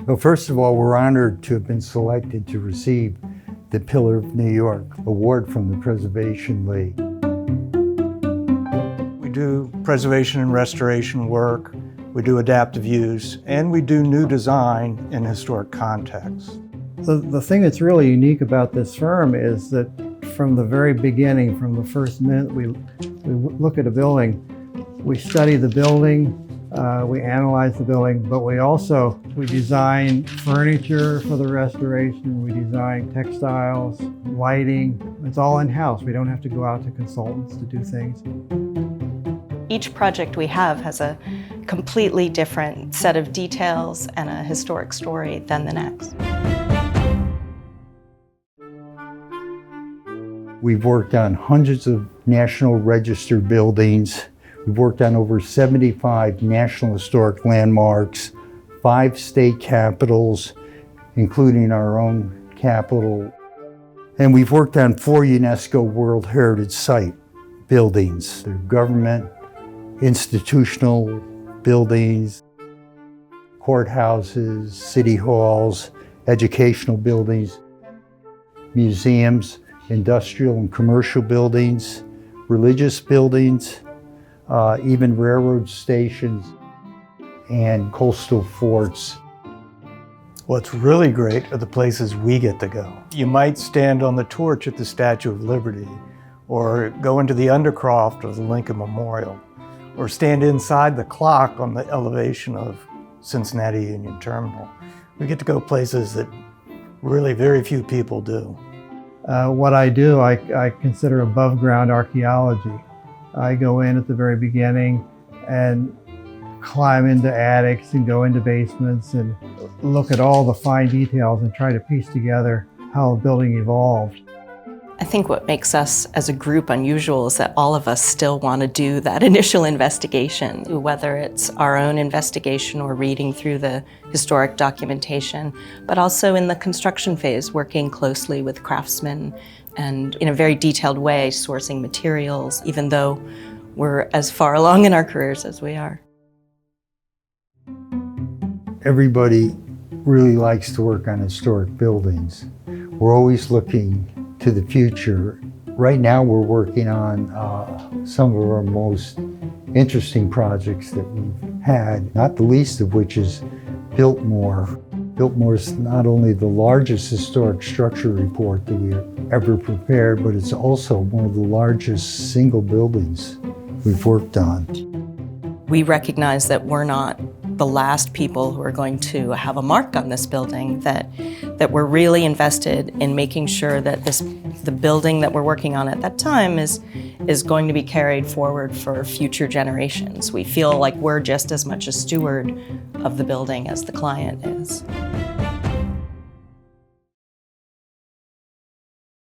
Well, first of all, we're honored to have been selected to receive the Pillar of New York Award from the Preservation League. We do preservation and restoration work, we do adaptive use, and we do new design in historic contexts. The thing that's really unique about this firm is that from the very beginning, from the first minute we look at a building, we study the building, we analyze the building, but we design furniture for the restoration, we design textiles, lighting. It's all in-house. We don't have to go out to consultants to do things. Each project we have has a completely different set of details and a historic story than the next. We've worked on hundreds of National Register buildings. We've worked on over 75 National Historic Landmarks, 5 state capitals, including our own capital. And we've worked on 4 UNESCO World Heritage Site buildings. They're government, institutional buildings, courthouses, city halls, educational buildings, museums, industrial and commercial buildings, religious buildings, even railroad stations and coastal forts. What's really great are the places we get to go. You might stand on the torch at the Statue of Liberty, or go into the undercroft of the Lincoln Memorial, or stand inside the clock on the elevation of Cincinnati Union Terminal. We get to go places that really very few people do. What I do, I consider above ground archaeology. I go in at the very beginning and climb into attics and go into basements and look at all the fine details and try to piece together how a building evolved. I think what makes us as a group unusual is that all of us still want to do that initial investigation, whether it's our own investigation or reading through the historic documentation, but also in the construction phase, working closely with craftsmen and in a very detailed way sourcing materials, even though we're as far along in our careers as we are. Everybody really likes to work on historic buildings. We're always looking to the future. Right now we're working on some of our most interesting projects that we've had, not the least of which is Biltmore. Biltmore is not only the largest historic structure report that we have ever prepared, but it's also one of the largest single buildings we've worked on. We recognize that we're not the last people who are going to have a mark on this building, that we're really invested in making sure that the building that we're working on at that time is going to be carried forward for future generations. We feel like we're just as much a steward of the building as the client is.